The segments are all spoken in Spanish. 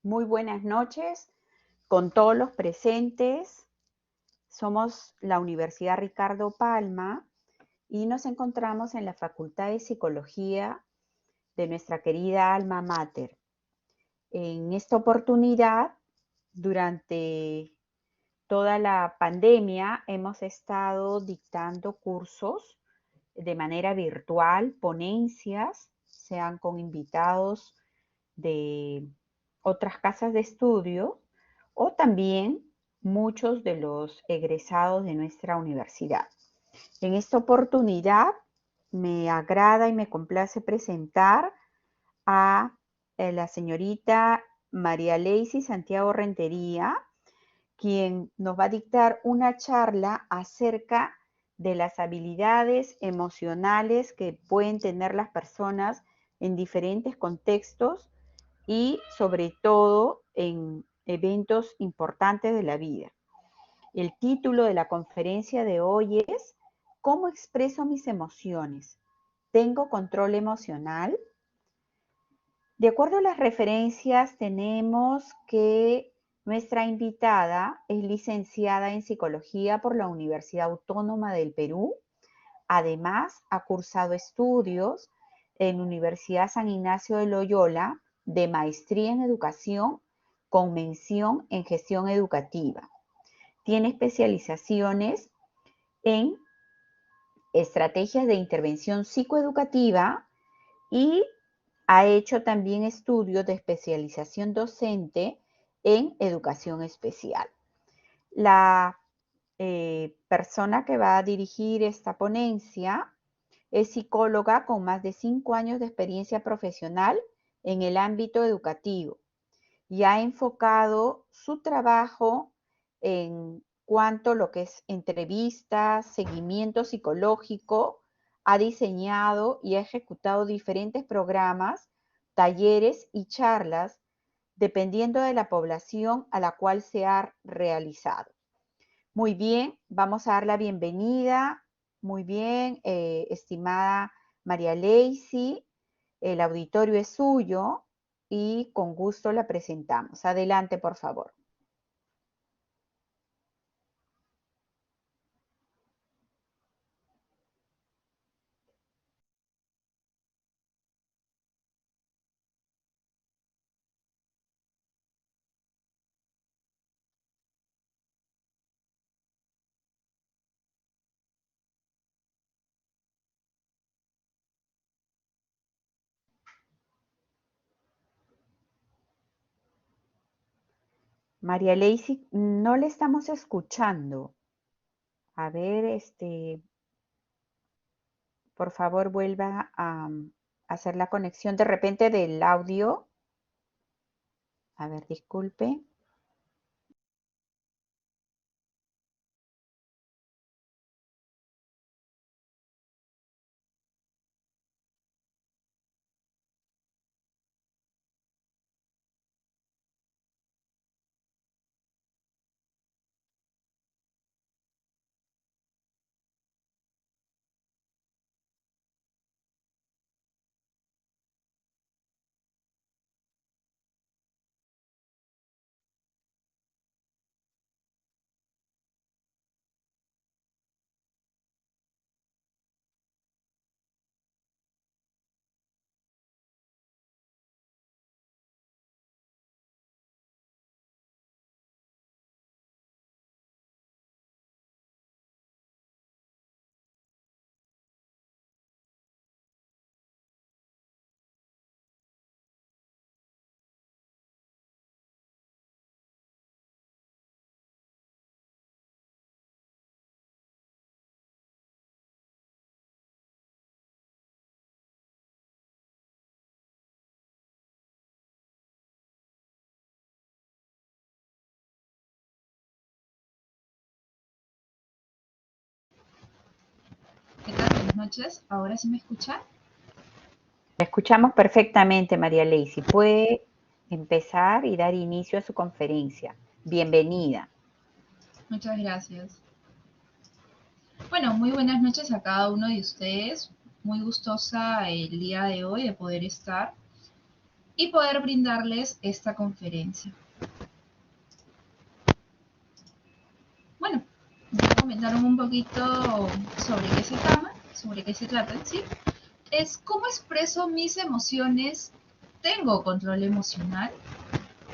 Muy buenas noches con todos los presentes. Somos la Universidad Ricardo Palma y nos encontramos en la Facultad de Psicología de nuestra querida alma mater. En esta oportunidad, durante toda la pandemia, hemos estado dictando cursos de manera virtual, ponencias, sean con invitados de otras casas de estudio o también muchos de los egresados de nuestra universidad. En esta oportunidad me agrada y me complace presentar a la señorita María Leisy Santiago Rentería, quien nos va a dictar una charla acerca de las habilidades emocionales que pueden tener las personas en diferentes contextos y sobre todo en eventos importantes de la vida. El título de la conferencia de hoy es ¿Cómo expreso mis emociones? ¿Tengo control emocional? De acuerdo a las referencias, tenemos que nuestra invitada es licenciada en Psicología por la Universidad Autónoma del Perú. Además, ha cursado estudios en Universidad San Ignacio de Loyola de maestría en educación con mención en gestión educativa. Tiene especializaciones en estrategias de intervención psicoeducativa y ha hecho también estudios de especialización docente en educación especial. La persona que va a dirigir esta ponencia es psicóloga con más de 5 años de experiencia profesional en el ámbito educativo y ha enfocado su trabajo en cuanto a lo que es entrevistas, seguimiento psicológico, ha diseñado y ha ejecutado diferentes programas, talleres y charlas dependiendo de la población a la cual se ha realizado. Muy bien, vamos a dar la bienvenida. Muy bien, estimada María Leisy, el auditorio es suyo y con gusto la presentamos. Adelante, por favor. María Leisy, no le estamos escuchando. A ver, por favor, vuelva a hacer la conexión de repente del audio. A ver, disculpe. ¿Qué tal? Buenas noches. ¿Ahora sí me escucha? La escuchamos perfectamente, María Leisy. Puede empezar y dar inicio a su conferencia. Bienvenida. Muchas gracias. Bueno, muy buenas noches a cada uno de ustedes. Muy gustosa el día de hoy de poder estar. y poder brindarles esta conferencia. Bueno, ya comentaron un poquito sobre qué se trata, en sí. Es cómo expreso mis emociones. ¿Tengo control emocional?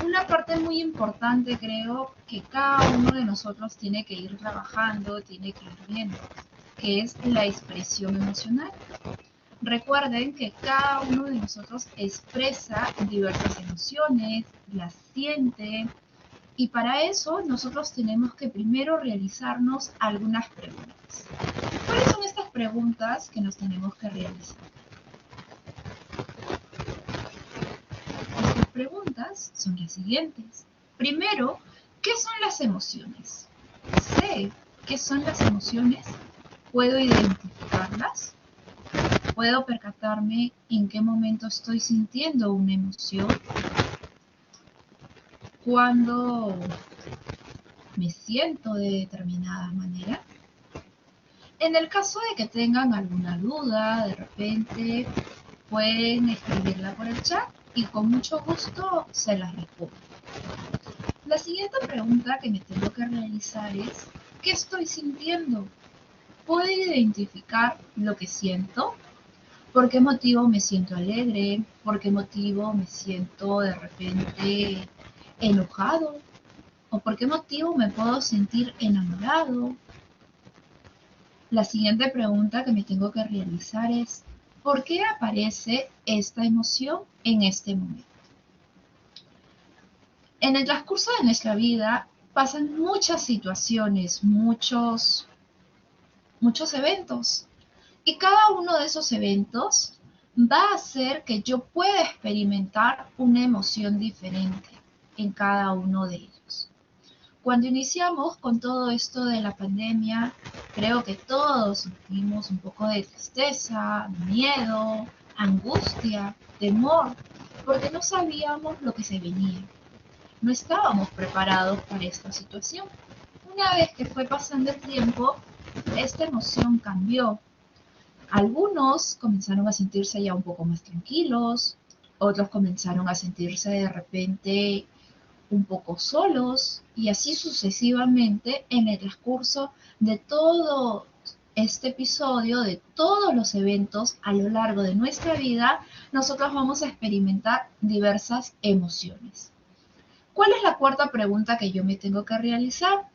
Una parte muy importante, creo, que cada uno de nosotros tiene que ir trabajando, tiene que ir viendo, que es la expresión emocional. Recuerden que cada uno de nosotros expresa diversas emociones, las siente, y para eso nosotros tenemos que primero realizarnos algunas preguntas. ¿Cuáles son estas preguntas que nos tenemos que realizar? Estas preguntas son las siguientes. Primero, ¿qué son las emociones? ¿Sé qué son las emociones? ¿Puedo identificarlas? ¿Puedo percatarme en qué momento estoy sintiendo una emoción? ¿Cuándo me siento de determinada manera? En el caso de que tengan alguna duda, de repente pueden escribirla por el chat y con mucho gusto se las respondo. La siguiente pregunta que me tengo que realizar es, ¿qué estoy sintiendo? ¿Puedo identificar lo que siento? ¿Por qué motivo me siento alegre? ¿Por qué motivo me siento de repente enojado? ¿O por qué motivo me puedo sentir enamorado? La siguiente pregunta que me tengo que realizar es, ¿por qué aparece esta emoción en este momento? En el transcurso de nuestra vida pasan muchas situaciones, muchos eventos. Y cada uno de esos eventos va a hacer que yo pueda experimentar una emoción diferente en cada uno de ellos. Cuando iniciamos con todo esto de la pandemia, creo que todos sentimos un poco de tristeza, miedo, angustia, temor, porque no sabíamos lo que se venía. No estábamos preparados para esta situación. Una vez que fue pasando el tiempo, esta emoción cambió. Algunos comenzaron a sentirse ya un poco más tranquilos, otros comenzaron a sentirse de repente un poco solos y así sucesivamente en el transcurso de todo este episodio, de todos los eventos a lo largo de nuestra vida, nosotros vamos a experimentar diversas emociones. ¿Cuál es la cuarta pregunta que yo me tengo que realizar?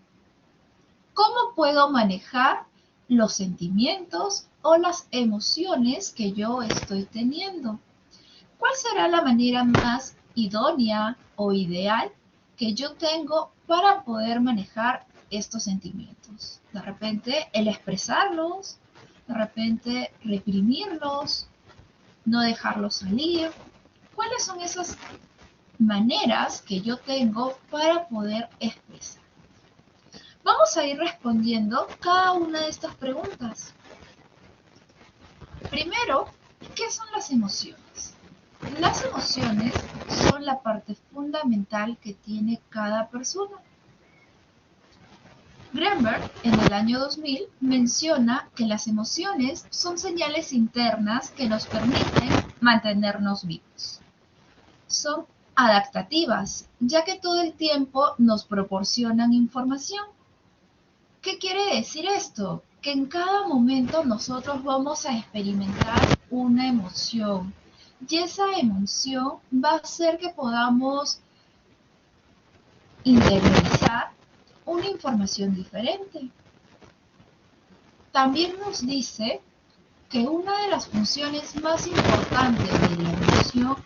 ¿Cómo puedo manejar los sentimientos o las emociones que yo estoy teniendo? ¿Cuál será la manera más idónea o ideal que yo tengo para poder manejar estos sentimientos? De repente, el expresarlos, de repente, reprimirlos, no dejarlos salir. ¿Cuáles son esas maneras que yo tengo para poder expresar? Vamos a ir respondiendo cada una de estas preguntas. Primero, ¿qué son las emociones? Las emociones son la parte fundamental que tiene cada persona. Greenberg, en el año 2000, menciona que las emociones son señales internas que nos permiten mantenernos vivos. Son adaptativas, ya que todo el tiempo nos proporcionan información. ¿Qué quiere decir esto? Que en cada momento nosotros vamos a experimentar una emoción y esa emoción va a hacer que podamos interiorizar una información diferente. También nos dice que una de las funciones más importantes de la emoción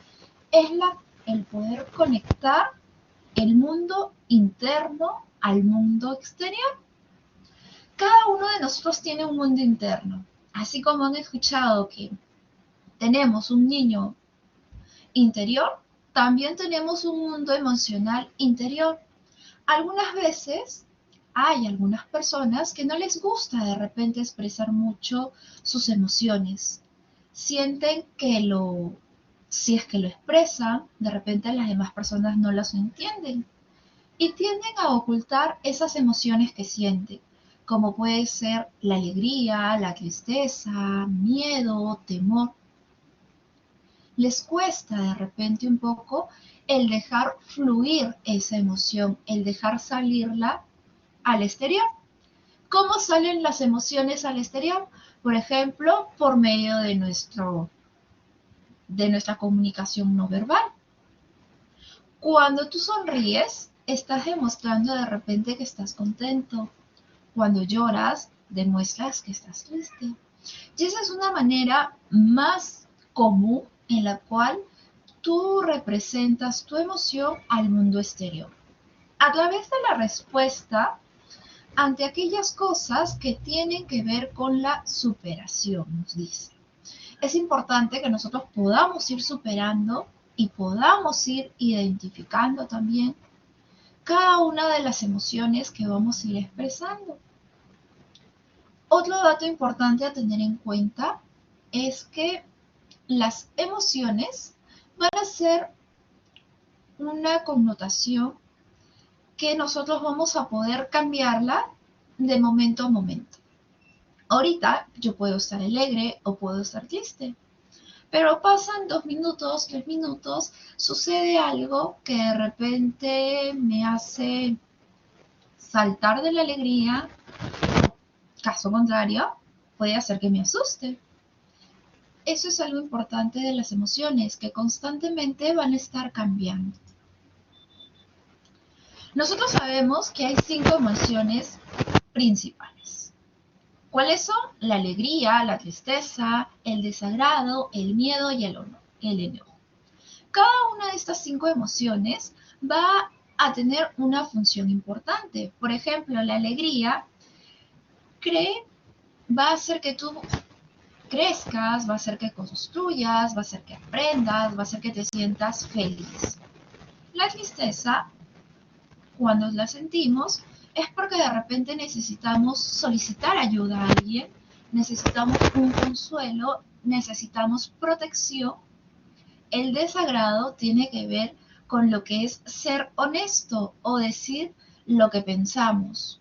es el poder conectar el mundo interno al mundo exterior. Cada uno de nosotros tiene un mundo interno, así como han escuchado que tenemos un niño interior, también tenemos un mundo emocional interior. Algunas veces hay algunas personas que no les gusta de repente expresar mucho sus emociones. Sienten que si es que lo expresan, de repente las demás personas no las entienden y tienden a ocultar esas emociones que sienten, como puede ser la alegría, la tristeza, miedo, temor. Les cuesta de repente un poco el dejar fluir esa emoción, el dejar salirla al exterior. ¿Cómo salen las emociones al exterior? Por ejemplo, por medio de nuestra comunicación no verbal. Cuando tú sonríes, estás demostrando de repente que estás contento. Cuando lloras, demuestras que estás triste. Y esa es una manera más común en la cual tú representas tu emoción al mundo exterior. A través de la respuesta ante aquellas cosas que tienen que ver con la superación, nos dice. Es importante que nosotros podamos ir superando y podamos ir identificando también cada una de las emociones que vamos a ir expresando. Otro dato importante a tener en cuenta es que las emociones van a ser una connotación que nosotros vamos a poder cambiarla de momento a momento. Ahorita yo puedo estar alegre o puedo estar triste, pero pasan 2 minutos, 3 minutos, sucede algo que de repente me hace saltar de la alegría, caso contrario, puede hacer que me asuste. Eso es algo importante de las emociones, que constantemente van a estar cambiando. Nosotros sabemos que hay 5 emociones principales. ¿Cuáles son? La alegría, la tristeza, el desagrado, el miedo y el enojo. Cada una de estas 5 emociones va a tener una función importante. Por ejemplo, la alegría va a hacer que tú crezcas, va a hacer que construyas, va a hacer que aprendas, va a hacer que te sientas feliz. La tristeza, cuando la sentimos, es porque de repente necesitamos solicitar ayuda a alguien, necesitamos un consuelo, necesitamos protección. El desagrado tiene que ver con lo que es ser honesto o decir lo que pensamos.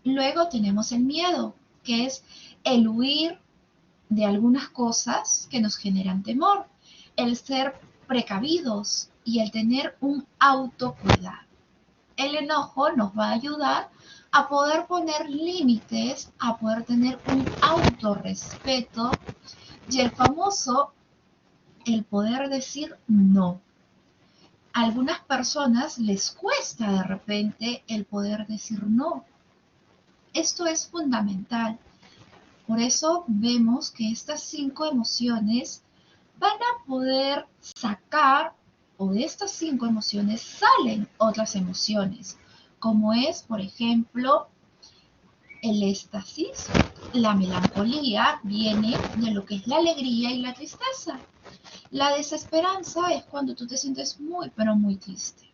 Luego tenemos el miedo, que es el huir de algunas cosas que nos generan temor, el ser precavidos y el tener un autocuidado. El enojo nos va a ayudar a poder poner límites, a poder tener un autorrespeto y el famoso, el poder decir no. A algunas personas les cuesta de repente el poder decir no. Esto es fundamental. Por eso vemos que estas 5 emociones van a poder sacar, o de estas 5 emociones salen otras emociones, como es, por ejemplo, el éxtasis. La melancolía viene de lo que es la alegría y la tristeza. La desesperanza es cuando tú te sientes muy, pero muy triste.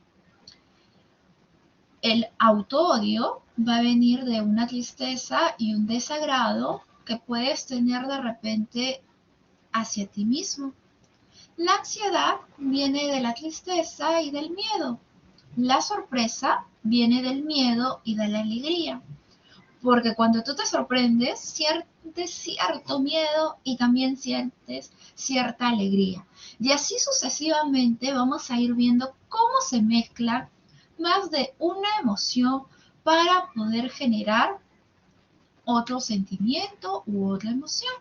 El autoodio va a venir de una tristeza y un desagrado que puedes tener de repente hacia ti mismo. La ansiedad viene de la tristeza y del miedo. La sorpresa viene del miedo y de la alegría. Porque cuando tú te sorprendes, sientes cierto miedo y también sientes cierta alegría. Y así sucesivamente vamos a ir viendo cómo se mezclan más de una emoción para poder generar otro sentimiento u otra emoción.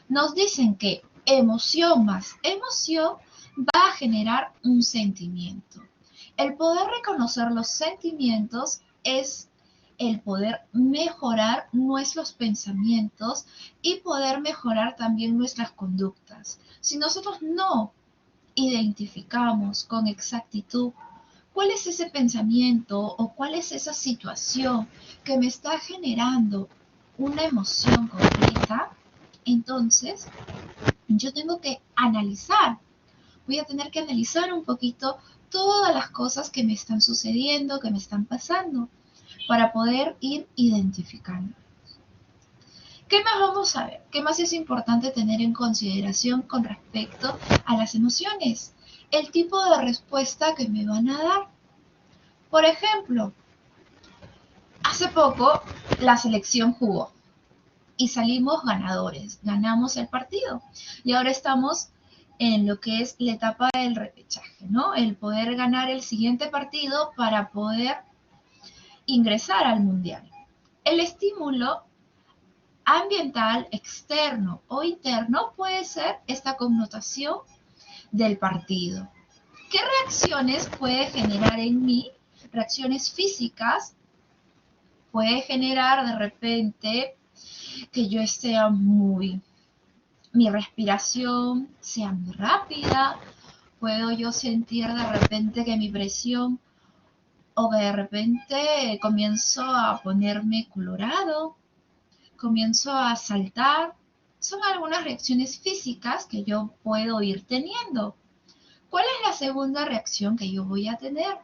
Nos dicen que emoción más emoción va a generar un sentimiento. El poder reconocer los sentimientos es el poder mejorar nuestros pensamientos y poder mejorar también nuestras conductas. Si nosotros no identificamos con exactitud cuál es ese pensamiento o cuál es esa situación que me está generando una emoción concreta, entonces yo tengo que analizar, voy a tener que analizar un poquito todas las cosas que me están sucediendo, que me están pasando, para poder ir identificando. ¿Qué más vamos a ver? ¿Qué más es importante tener en consideración con respecto a las emociones? El tipo de respuesta que me van a dar. Por ejemplo, hace poco la selección jugó y salimos ganadores, ganamos el partido y ahora estamos en lo que es la etapa del repechaje, ¿no? El poder ganar el siguiente partido para poder ingresar al mundial. El estímulo ambiental externo o interno puede ser esta connotación del partido. ¿Qué reacciones puede generar en mí? Reacciones físicas. Puede generar de repente que yo esté mi respiración sea muy rápida. Puedo yo sentir de repente que mi presión o que de repente comienzo a ponerme colorado, comienzo a saltar. Son algunas reacciones físicas que yo puedo ir teniendo. ¿Cuál es la segunda reacción que yo voy a tener?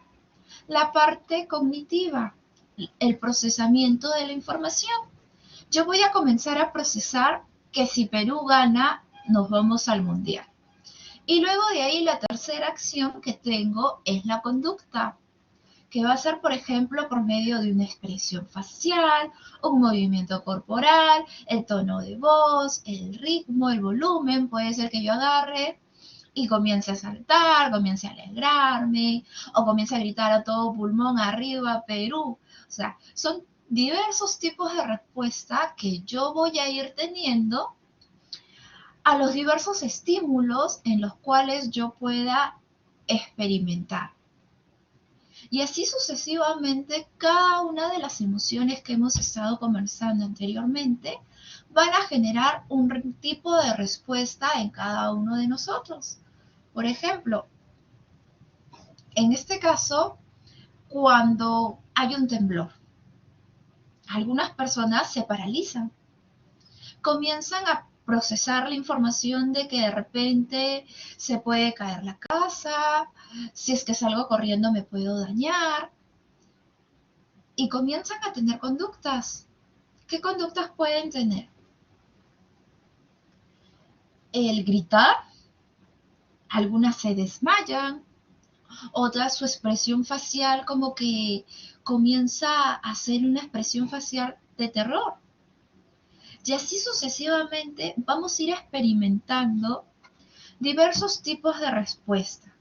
La parte cognitiva, el procesamiento de la información. Yo voy a comenzar a procesar que si Perú gana, nos vamos al mundial. Y luego de ahí la tercera acción que tengo es la conducta, que va a ser, por ejemplo, por medio de una expresión facial, un movimiento corporal, el tono de voz, el ritmo, el volumen. Puede ser que yo agarre y comience a saltar, comience a alegrarme, o comience a gritar a todo pulmón, arriba Perú. O sea, son diversos tipos de respuesta que yo voy a ir teniendo a los diversos estímulos en los cuales yo pueda experimentar. Y así sucesivamente, cada una de las emociones que hemos estado conversando anteriormente van a generar un tipo de respuesta en cada uno de nosotros. Por ejemplo, en este caso, cuando hay un temblor, algunas personas se paralizan, comienzan a procesar la información de que de repente se puede caer la casa, si es que salgo corriendo me puedo dañar, y comienzan a tener conductas. ¿Qué conductas pueden tener? El gritar, algunas se desmayan, otras su expresión facial como que comienza a hacer una expresión facial de terror. Y así sucesivamente vamos a ir experimentando diversos tipos de respuesta.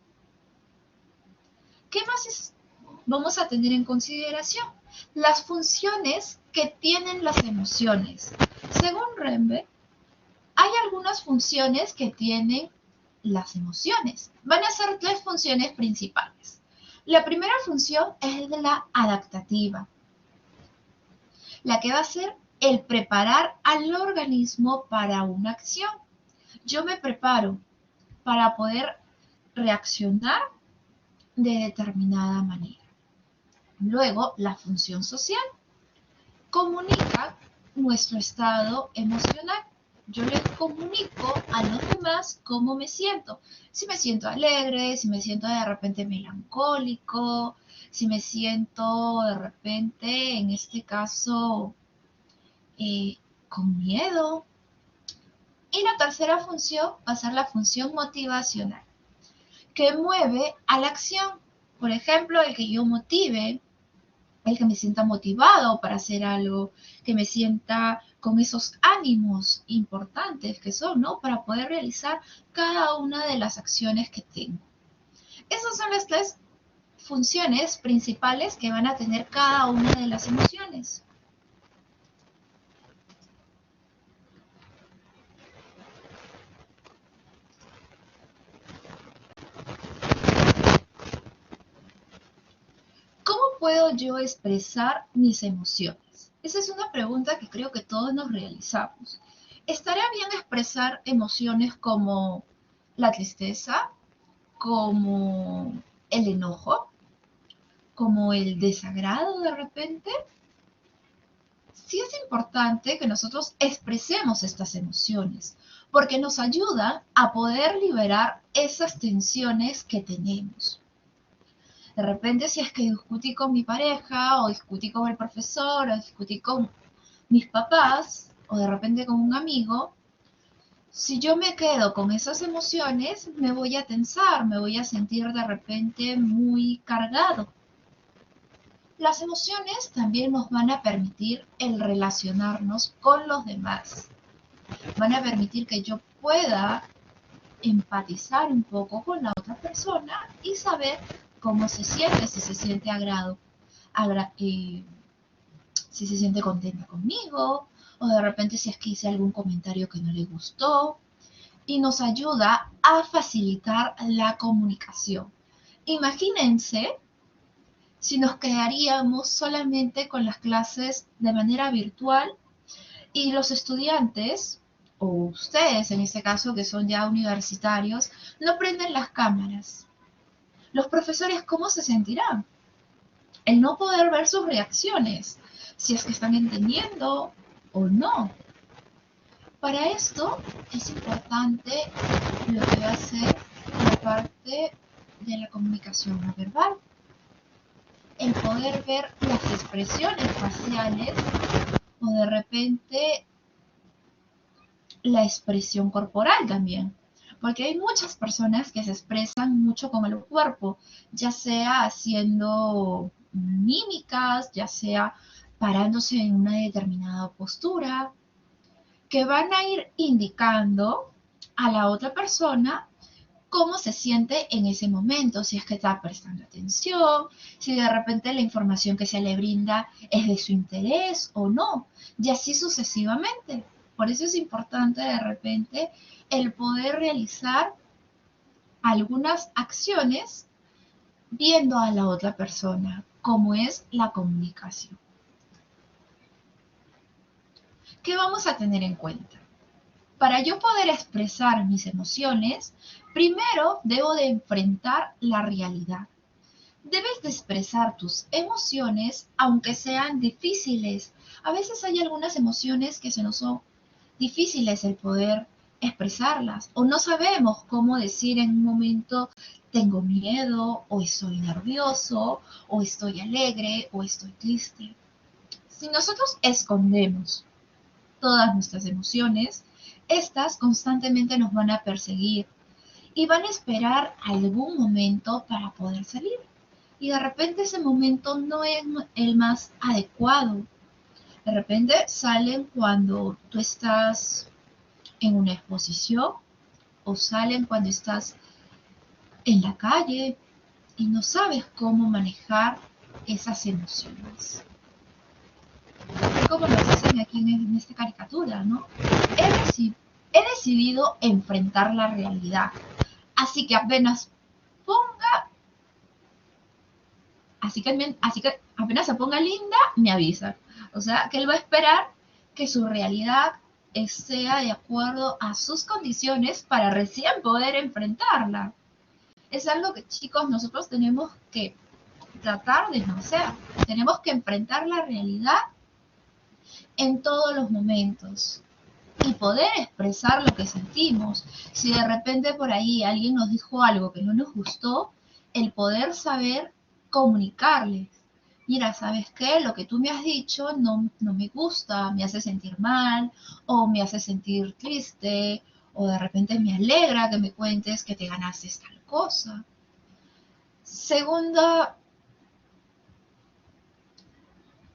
¿Qué más vamos a tener en consideración? Las funciones que tienen las emociones. Según Rembe, hay algunas funciones que tienen las emociones. Van a ser tres funciones principales. La primera función es de la adaptativa, la que va a ser el preparar al organismo para una acción. Yo me preparo para poder reaccionar de determinada manera. Luego, la función social comunica nuestro estado emocional. Yo les comunico a los demás cómo me siento. Si me siento alegre, si me siento de repente melancólico, si me siento de repente, en este caso, con miedo. Y la tercera función va a ser la función motivacional, que mueve a la acción. Por ejemplo, el que yo motive, el que me sienta motivado para hacer algo, que me sienta con esos ánimos importantes que son, ¿no? Para poder realizar cada una de las acciones que tengo. Esas son las tres funciones principales que van a tener cada una de las emociones. ¿Cómo puedo yo expresar mis emociones? Esa es una pregunta que creo que todos nos realizamos. ¿Estaría bien expresar emociones como la tristeza, como el enojo, como el desagrado de repente? Sí es importante que nosotros expresemos estas emociones, porque nos ayuda a poder liberar esas tensiones que tenemos. De repente, si es que discutí con mi pareja, o discutí con el profesor, o discutí con mis papás, o de repente con un amigo, si yo me quedo con esas emociones, me voy a tensar, me voy a sentir de repente muy cargado. Las emociones también nos van a permitir el relacionarnos con los demás. Van a permitir que yo pueda empatizar un poco con la otra persona y saber cómo se siente, si se siente si se siente contenta conmigo, o de repente si es que hice algún comentario que no le gustó, y nos ayuda a facilitar la comunicación. Imagínense si nos quedaríamos solamente con las clases de manera virtual y los estudiantes, o ustedes en este caso que son ya universitarios, no prenden las cámaras. Los profesores, ¿cómo se sentirán? El no poder ver sus reacciones, si es que están entendiendo o no. Para esto es importante lo que va a ser la parte de la comunicación no verbal, el poder ver las expresiones faciales o de repente la expresión corporal también. Porque hay muchas personas que se expresan mucho con el cuerpo, ya sea haciendo mímicas, ya sea parándose en una determinada postura, que van a ir indicando a la otra persona cómo se siente en ese momento, si es que está prestando atención, si de repente la información que se le brinda es de su interés o no, y así sucesivamente. Por eso es importante de repente el poder realizar algunas acciones viendo a la otra persona, como es la comunicación. ¿Qué vamos a tener en cuenta? Para yo poder expresar mis emociones, primero debo de enfrentar la realidad. Debes de expresar tus emociones aunque sean difíciles. A veces hay algunas emociones que se nos son difíciles el poder expresarlas o no sabemos cómo decir en un momento tengo miedo o estoy nervioso o estoy alegre o estoy triste. Si nosotros escondemos todas nuestras emociones, estas constantemente nos van a perseguir y van a esperar algún momento para poder salir. Y de repente ese momento no es el más adecuado. De repente salen cuando tú estás en una exposición o salen cuando estás en la calle y no sabes cómo manejar esas emociones. Como nos dicen aquí en esta caricatura, ¿no? He decidido enfrentar la realidad. Así que apenas se ponga linda, me avisa. O sea, que él va a esperar que su realidad sea de acuerdo a sus condiciones para recién poder enfrentarla. Es algo que, chicos, nosotros tenemos que tratar de no hacer. Tenemos que enfrentar la realidad en todos los momentos y poder expresar lo que sentimos. Si de repente por ahí alguien nos dijo algo que no nos gustó, el poder saber comunicarles. Mira, ¿sabes qué? Lo que tú me has dicho no me gusta, me hace sentir mal o me hace sentir triste o de repente me alegra que me cuentes que te ganaste tal cosa. Segunda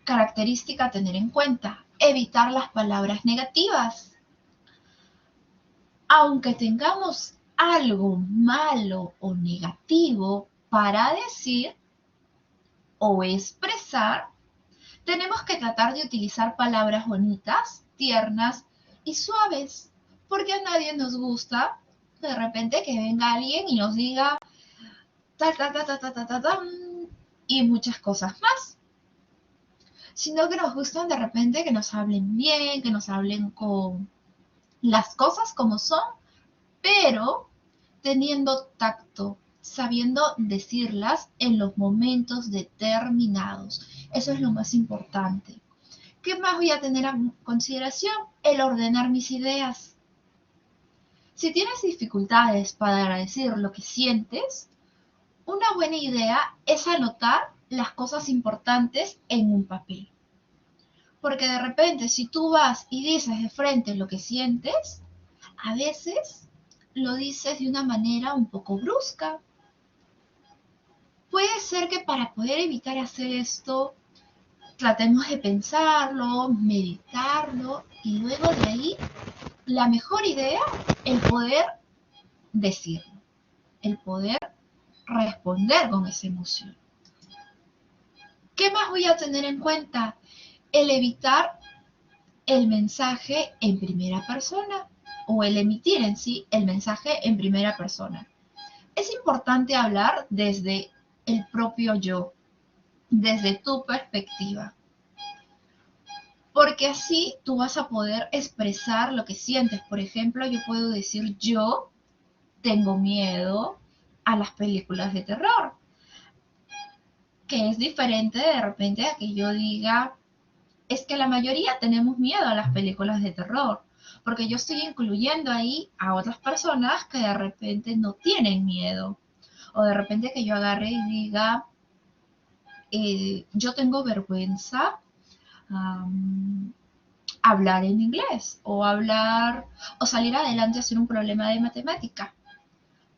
característica a tener en cuenta, evitar las palabras negativas. Aunque tengamos algo malo o negativo para decir o expresar, tenemos que tratar de utilizar palabras bonitas, tiernas y suaves, porque a nadie nos gusta de repente que venga alguien y nos diga y muchas cosas más, sino que nos gustan de repente que nos hablen bien, que nos hablen con las cosas como son, pero teniendo tacto, sabiendo decirlas en los momentos determinados. Eso es lo más importante. ¿Qué más voy a tener en consideración? El ordenar mis ideas. Si tienes dificultades para decir lo que sientes, una buena idea es anotar las cosas importantes en un papel. Porque de repente, si tú vas y dices de frente lo que sientes, a veces lo dices de una manera un poco brusca. Puede ser que para poder evitar hacer esto, tratemos de pensarlo, meditarlo y luego de ahí, la mejor idea, el poder decirlo, el poder responder con esa emoción. ¿Qué más voy a tener en cuenta? El evitar el mensaje en primera persona o el emitir en sí el mensaje en primera persona. Es importante hablar desde el propio yo, desde tu perspectiva, porque así tú vas a poder expresar lo que sientes. Por ejemplo, yo puedo decir yo tengo miedo a las películas de terror, que es diferente de repente a que yo diga es que la mayoría tenemos miedo a las películas de terror, porque yo estoy incluyendo ahí a otras personas que de repente no tienen miedo, o de repente que yo agarre y diga, yo tengo vergüenza um, hablar en inglés, o hablar, o salir adelante a hacer un problema de matemática.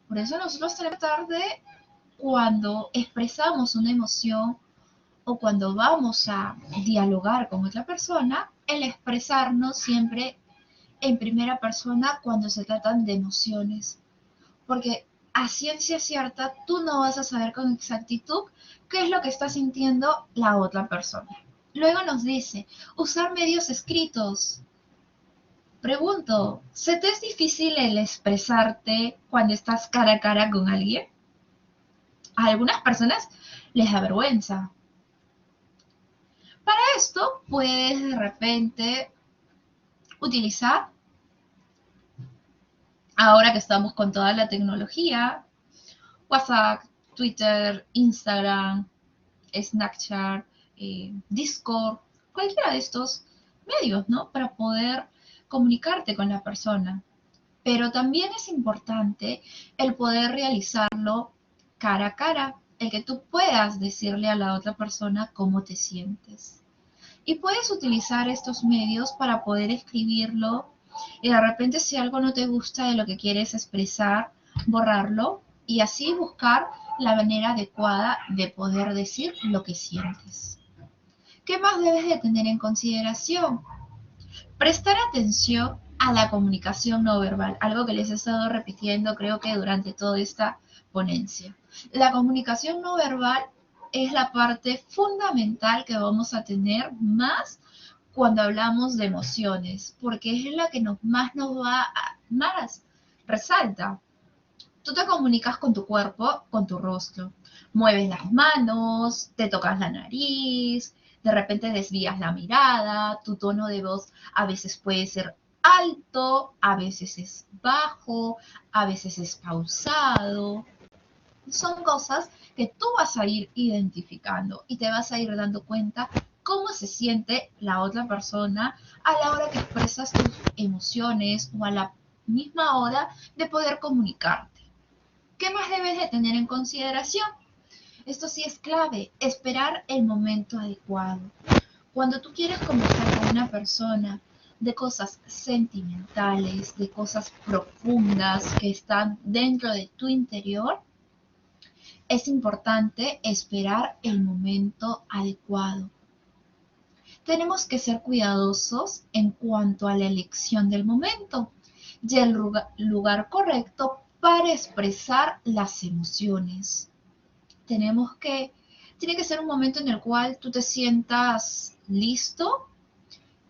Por eso nosotros tenemos que tratar de, cuando expresamos una emoción, o cuando vamos a dialogar con otra persona, el expresarnos siempre en primera persona cuando se tratan de emociones. Porque a ciencia cierta tú no vas a saber con exactitud qué es lo que está sintiendo la otra persona. Luego nos dice, usar medios escritos. Pregunto, ¿se te es difícil el expresarte cuando estás cara a cara con alguien? A algunas personas les da vergüenza. Para esto puedes de repente utilizar, ahora que estamos con toda la tecnología, WhatsApp, Twitter, Instagram, Snapchat, Discord, cualquiera de estos medios, ¿no? Para poder comunicarte con la persona. Pero también es importante el poder realizarlo cara a cara, el que tú puedas decirle a la otra persona cómo te sientes. Y puedes utilizar estos medios para poder escribirlo y de repente si algo no te gusta de lo que quieres expresar, borrarlo y así buscar la manera adecuada de poder decir lo que sientes. ¿Qué más debes de tener en consideración? Prestar atención a la comunicación no verbal, algo que les he estado repitiendo creo que durante toda esta ponencia. La comunicación no verbal es la parte fundamental que vamos a tener más cuando hablamos de emociones, porque es la que más resalta. Tú te comunicas con tu cuerpo, con tu rostro. Mueves las manos, te tocas la nariz, de repente desvías la mirada, tu tono de voz a veces puede ser alto, a veces es bajo, a veces es pausado. Son cosas que tú vas a ir identificando y te vas a ir dando cuenta cómo se siente la otra persona a la hora que expresas tus emociones o a la misma hora de poder comunicarte. ¿Qué más debes de tener en consideración? Esto sí es clave, esperar el momento adecuado. Cuando tú quieres conversar con una persona de cosas sentimentales, de cosas profundas que están dentro de tu interior, es importante esperar el momento adecuado. Tenemos que ser cuidadosos en cuanto a la elección del momento y el lugar correcto para expresar las emociones. Tiene que ser un momento en el cual tú te sientas listo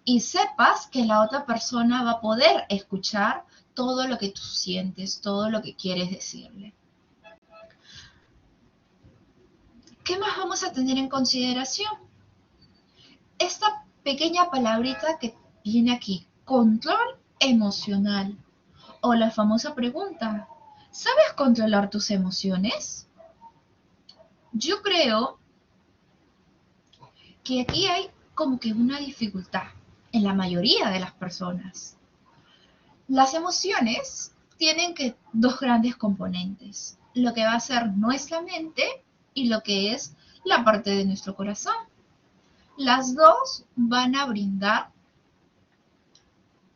y sepas que la otra persona va a poder escuchar todo lo que tú sientes, todo lo que quieres decirle. ¿Qué más vamos a tener en consideración? Esta pequeña palabrita que viene aquí, control emocional, o la famosa pregunta, ¿sabes controlar tus emociones? Yo creo que aquí hay como que una dificultad en la mayoría de las personas. Las emociones tienen dos grandes componentes, lo que va a ser nuestra mente y lo que es la parte de nuestro corazón. Las dos van a brindar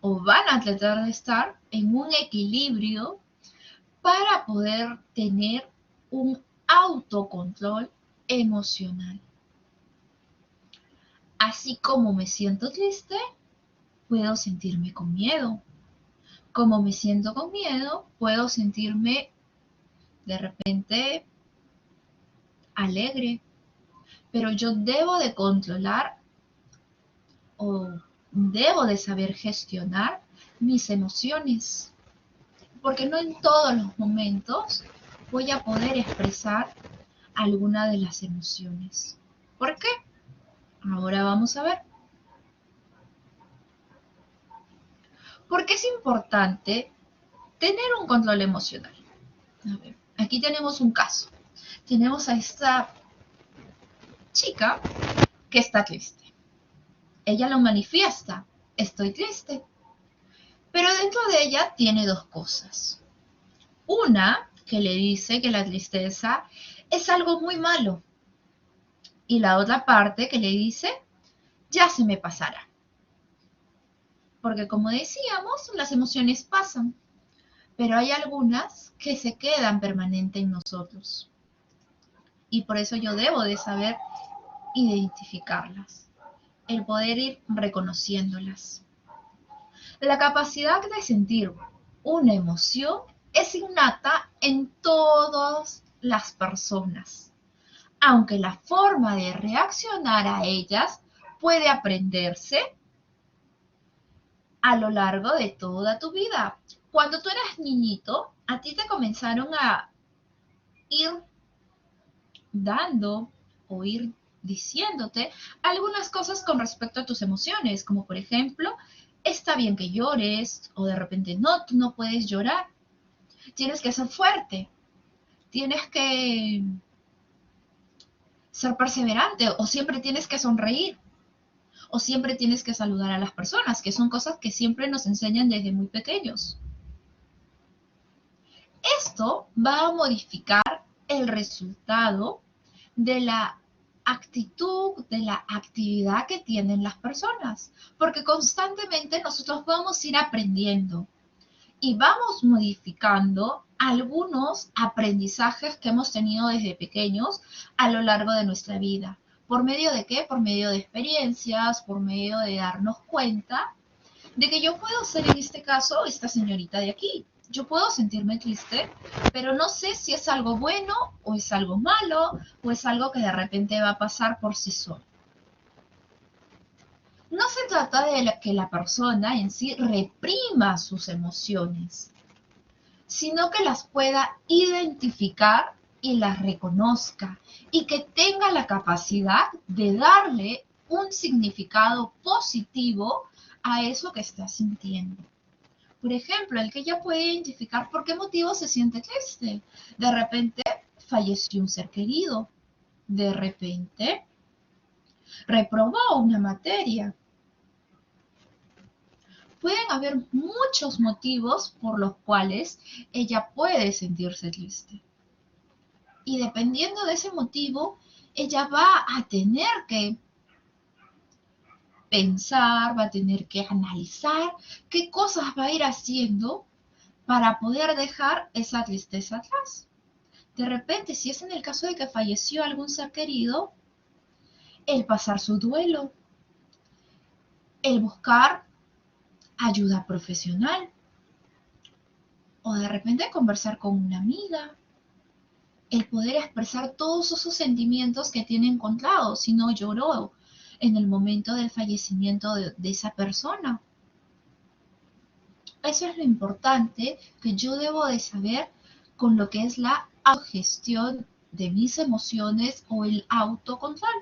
o van a tratar de estar en un equilibrio para poder tener un autocontrol emocional. Así como me siento triste, puedo sentirme con miedo. Como me siento con miedo, puedo sentirme de repente alegre, pero yo debo de controlar o debo de saber gestionar mis emociones, porque no en todos los momentos voy a poder expresar alguna de las emociones. ¿Por qué? Ahora vamos a ver. Porque es importante tener un control emocional. A ver, aquí tenemos un caso. Tenemos a esta chica que está triste. Ella lo manifiesta. Estoy triste. Pero dentro de ella tiene dos cosas. Una que le dice que la tristeza es algo muy malo. Y la otra parte que le dice, ya se me pasará. Porque como decíamos, las emociones pasan, pero hay algunas que se quedan permanentes en nosotros. Y por eso yo debo de saber identificarlas, el poder ir reconociéndolas. La capacidad de sentir una emoción es innata en todas las personas, aunque la forma de reaccionar a ellas puede aprenderse a lo largo de toda tu vida. Cuando tú eras niñito, a ti te comenzaron a ir dando o ir diciéndote algunas cosas con respecto a tus emociones, como por ejemplo, está bien que llores o de repente no, tú no puedes llorar, tienes que ser fuerte, tienes que ser perseverante o siempre tienes que sonreír o siempre tienes que saludar a las personas, que son cosas que siempre nos enseñan desde muy pequeños. Esto va a modificar el resultado de la actitud, de la actividad que tienen las personas, porque constantemente nosotros vamos a ir aprendiendo y vamos modificando algunos aprendizajes que hemos tenido desde pequeños a lo largo de nuestra vida. ¿Por medio de qué? Por medio de experiencias, por medio de darnos cuenta de que yo puedo ser en este caso esta señorita de aquí. Yo puedo sentirme triste, pero no sé si es algo bueno o es algo malo o es algo que de repente va a pasar por sí solo. No se trata de que la persona en sí reprima sus emociones, sino que las pueda identificar y las reconozca y que tenga la capacidad de darle un significado positivo a eso que está sintiendo. Por ejemplo, el que ella puede identificar por qué motivo se siente triste. De repente falleció un ser querido. De repente reprobó una materia. Pueden haber muchos motivos por los cuales ella puede sentirse triste. Y dependiendo de ese motivo, ella va a tener que pensar, va a tener que analizar qué cosas va a ir haciendo para poder dejar esa tristeza atrás. De repente, si es en el caso de que falleció algún ser querido, el pasar su duelo, el buscar ayuda profesional o de repente conversar con una amiga, el poder expresar todos esos sentimientos que tiene encontrados si no lloró en el momento del fallecimiento de esa persona. Eso es lo importante que yo debo de saber con lo que es la autogestión de mis emociones o el autocontrol.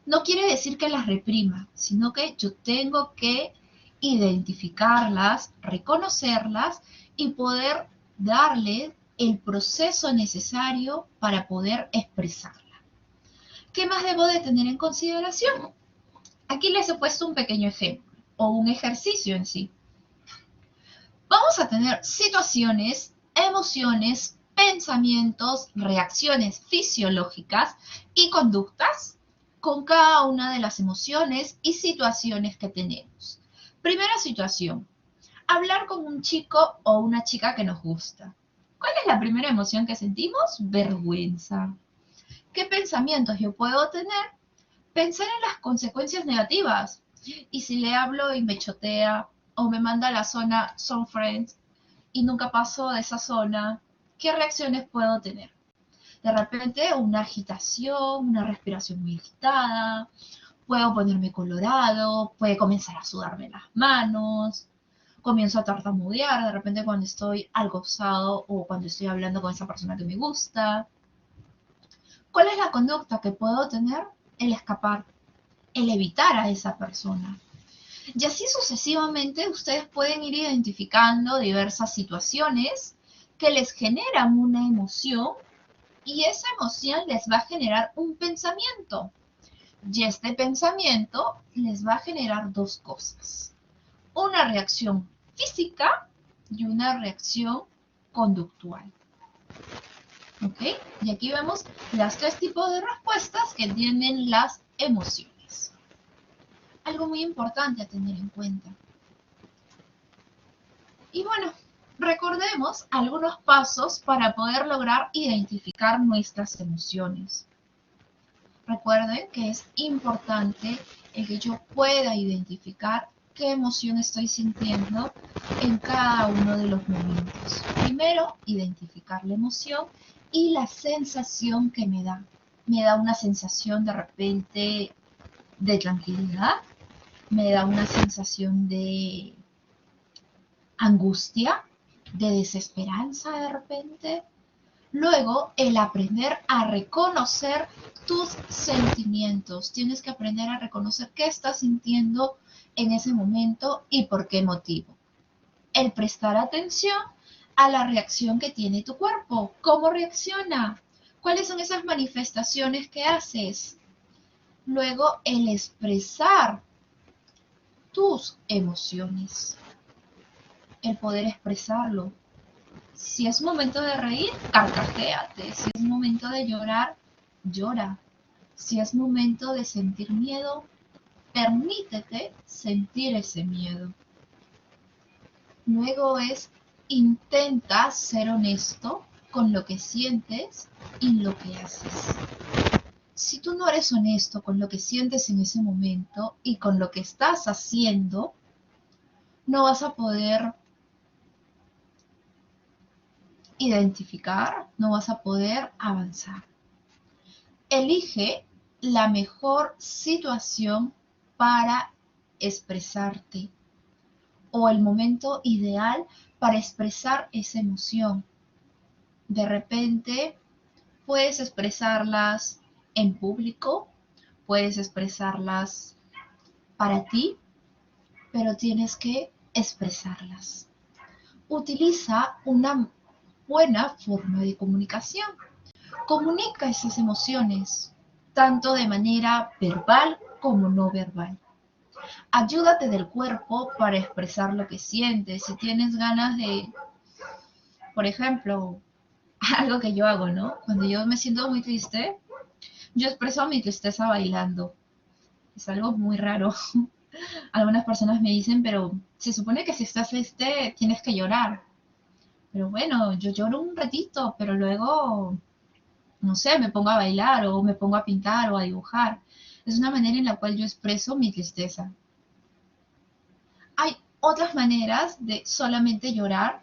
No quiere decir que las reprima, sino que yo tengo que identificarlas, reconocerlas y poder darle el proceso necesario para poder expresarla. ¿Qué más debo de tener en consideración? Aquí les he puesto un pequeño ejemplo o un ejercicio en sí. Vamos a tener situaciones, emociones, pensamientos, reacciones fisiológicas y conductas con cada una de las emociones y situaciones que tenemos. Primera situación, hablar con un chico o una chica que nos gusta. ¿Cuál es la primera emoción que sentimos? Vergüenza. ¿Qué pensamientos yo puedo tener? Pensar en las consecuencias negativas. Y si le hablo y me chotea o me manda a la zona son friends, y nunca paso de esa zona, ¿qué reacciones puedo tener? De repente una agitación, una respiración muy agitada, puedo ponerme colorado, puede comenzar a sudarme las manos, comienzo a tartamudear de repente cuando estoy algo osado o cuando estoy hablando con esa persona que me gusta. ¿Cuál es la conducta que puedo tener? El escapar, el evitar a esa persona. Y así sucesivamente ustedes pueden ir identificando diversas situaciones que les generan una emoción y esa emoción les va a generar un pensamiento. Y este pensamiento les va a generar dos cosas. Una reacción física y una reacción conductual. ¿Ok? Y aquí vemos los tres tipos de respuestas que tienen las emociones. Algo muy importante a tener en cuenta. Y bueno, recordemos algunos pasos para poder lograr identificar nuestras emociones. Recuerden que es importante el que yo pueda identificar qué emoción estoy sintiendo en cada uno de los momentos. Primero, identificar la emoción y la sensación que me da. Me da una sensación de repente de tranquilidad, me da una sensación de angustia, de desesperanza de repente. Luego, el aprender a reconocer tus sentimientos. Tienes que aprender a reconocer qué estás sintiendo en ese momento y por qué motivo. El prestar atención a la reacción que tiene tu cuerpo. ¿Cómo reacciona? ¿Cuáles son esas manifestaciones que haces? Luego, el expresar tus emociones. El poder expresarlo. Si es momento de reír, carcajéate. Si es momento de llorar, llora. Si es momento de sentir miedo, permítete sentir ese miedo. Luego intenta ser honesto con lo que sientes y lo que haces. Si tú no eres honesto con lo que sientes en ese momento y con lo que estás haciendo, no vas a poder identificar, no vas a poder avanzar. Elige la mejor situación para expresarte o el momento ideal para expresar esa emoción. De repente puedes expresarlas en público, puedes expresarlas para ti, pero tienes que expresarlas. Utiliza una buena forma de comunicación. Comunica esas emociones, tanto de manera verbal como no verbal. Ayúdate del cuerpo para expresar lo que sientes. Si tienes ganas de, por ejemplo, algo que yo hago, ¿no? Cuando yo me siento muy triste, yo expreso mi tristeza bailando. Es algo muy raro. Algunas personas me dicen, pero se supone que si estás triste tienes que llorar. Pero bueno, yo lloro un ratito, pero luego no sé, me pongo a bailar o me pongo a pintar o a dibujar. Es una manera en la cual yo expreso mi tristeza. Hay otras maneras de solamente llorar,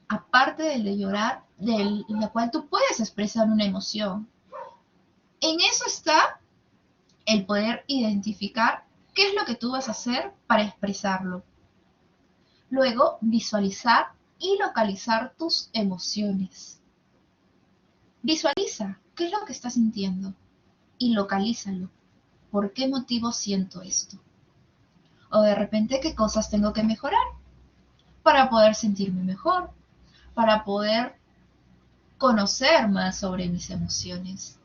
aparte del de llorar, de la cual tú puedes expresar una emoción. En eso está el poder identificar qué es lo que tú vas a hacer para expresarlo. Luego, visualizar y localizar tus emociones. Visualiza qué es lo que estás sintiendo y localízalo. ¿Por qué motivo siento esto? O de repente, ¿qué cosas tengo que mejorar para poder sentirme mejor? Para poder conocer más sobre mis emociones.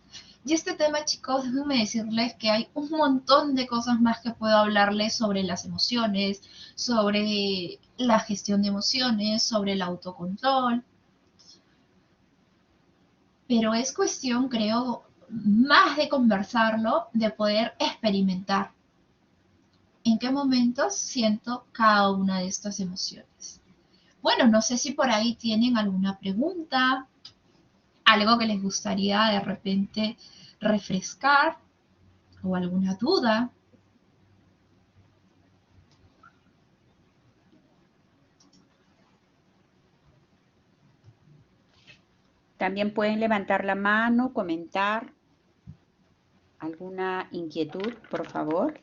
Y este tema, chicos, déjenme decirles que hay un montón de cosas más que puedo hablarles sobre las emociones, sobre la gestión de emociones, sobre el autocontrol. Pero es cuestión, creo, más de conversarlo, de poder experimentar en qué momentos siento cada una de estas emociones. Bueno, no sé si por ahí tienen alguna pregunta, algo que les gustaría de repente refrescar o alguna duda. También pueden levantar la mano, comentar alguna inquietud, por favor.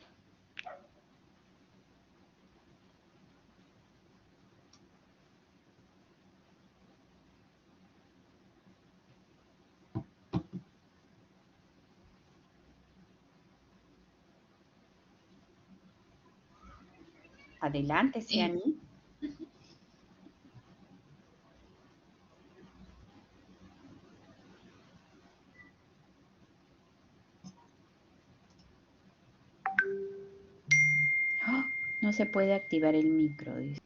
Adelante, Ciani. ¡Oh! No se puede activar el micro, dice.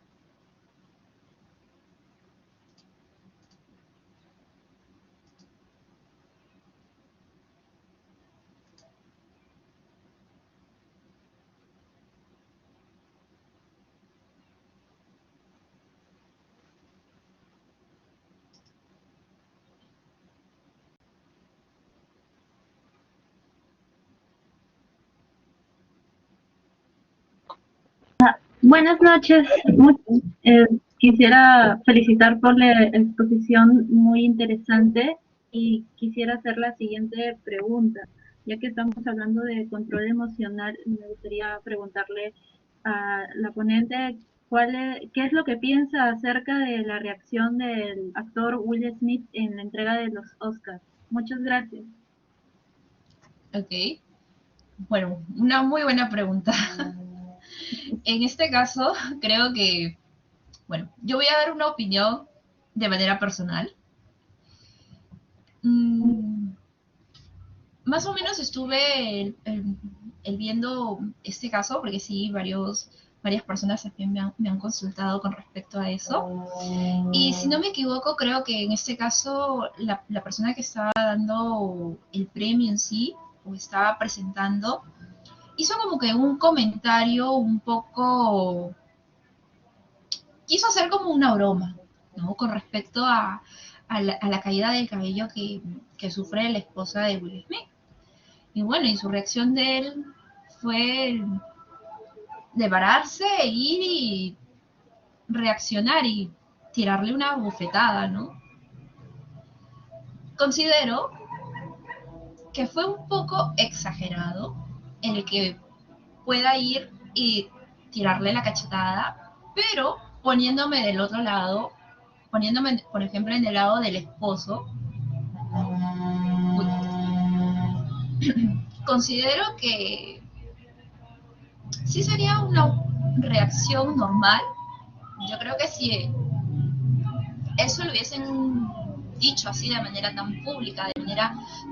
Buenas noches. Quisiera felicitar por la exposición muy interesante y quisiera hacer la siguiente pregunta. Ya que estamos hablando de control emocional, me gustaría preguntarle a la ponente qué es lo que piensa acerca de la reacción del actor Will Smith en la entrega de los Oscars. Muchas gracias. Ok. Bueno, una muy buena pregunta. En este caso, creo que, bueno, yo voy a dar una opinión de manera personal. Más o menos estuve viendo este caso, porque sí, varias personas también me han consultado con respecto a eso. Y si no me equivoco, creo que en este caso la persona que estaba dando el premio en sí, o estaba presentando, hizo como que un comentario un poco, quiso hacer como una broma, ¿no? Con respecto a la caída del cabello que sufre la esposa de Will Smith. Y bueno, y su reacción de él fue de pararse, ir y reaccionar y tirarle una bofetada, ¿no? Considero que fue un poco exagerado el que pueda ir y tirarle la cachetada, pero poniéndome del otro lado, poniéndome, por ejemplo, en el lado del esposo, considero que sí sería una reacción normal. Yo creo que si eso lo hubiesen dicho así de manera tan pública,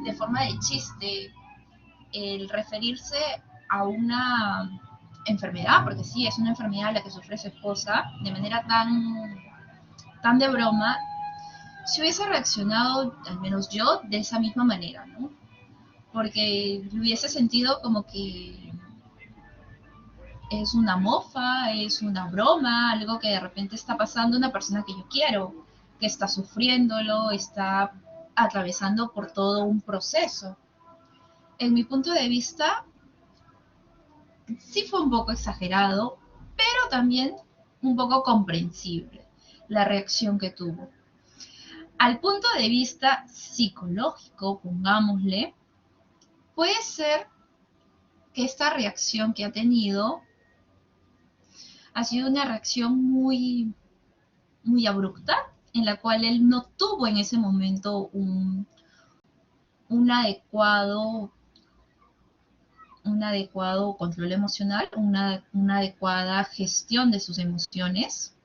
de forma de chiste, el referirse a una enfermedad, porque sí, es una enfermedad la que sufre su esposa, de manera tan de broma, si hubiese reaccionado, al menos yo, de esa misma manera, ¿no? Porque lo hubiese sentido como que es una mofa, es una broma, algo que de repente está pasando una persona que yo quiero, que está sufriéndolo, está atravesando por todo un proceso. En mi punto de vista, sí fue un poco exagerado, pero también un poco comprensible la reacción que tuvo. Al punto de vista psicológico, pongámosle, puede ser que esta reacción que ha tenido ha sido una reacción muy abrupta, en la cual él no tuvo en ese momento un adecuado un adecuado control emocional, una adecuada gestión de sus emociones,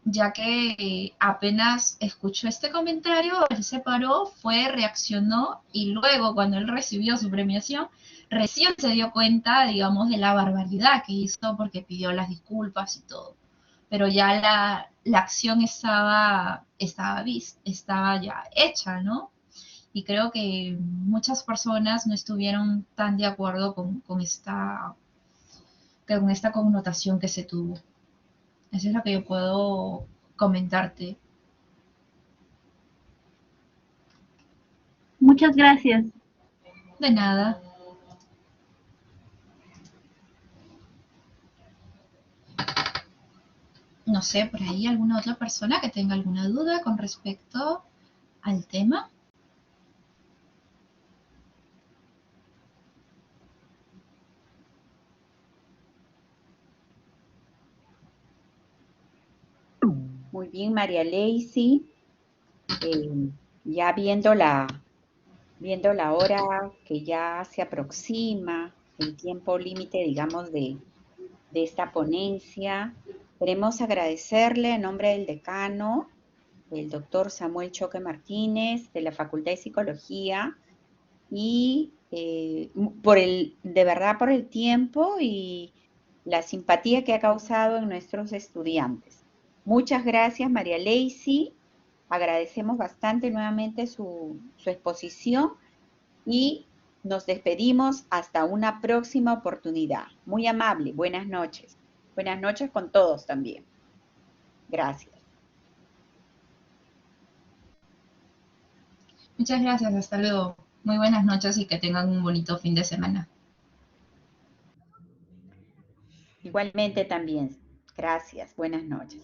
ya que apenas escuchó este comentario, él se paró, fue, reaccionó y luego cuando él recibió su premiación, recién se dio cuenta, digamos, de la barbaridad que hizo porque pidió las disculpas y todo. Pero ya la acción estaba ya hecha, ¿no? Y creo que muchas personas no estuvieron tan de acuerdo con esta connotación que se tuvo. Eso es lo que yo puedo comentarte. Muchas gracias. De nada. No sé, por ahí alguna otra persona que tenga alguna duda con respecto al tema. Muy bien, María Leisy. Ya viendo la hora que ya se aproxima, el tiempo límite, digamos, de esta ponencia, queremos agradecerle en nombre del decano, el doctor Samuel Choque Martínez, de la Facultad de Psicología, y de verdad por el tiempo y la simpatía que ha causado en nuestros estudiantes. Muchas gracias, María Leisy. Agradecemos bastante nuevamente su exposición y nos despedimos hasta una próxima oportunidad. Muy amable. Buenas noches. Buenas noches con todos también. Gracias. Muchas gracias, hasta luego. Muy buenas noches y que tengan un bonito fin de semana. Igualmente también. Gracias. Buenas noches.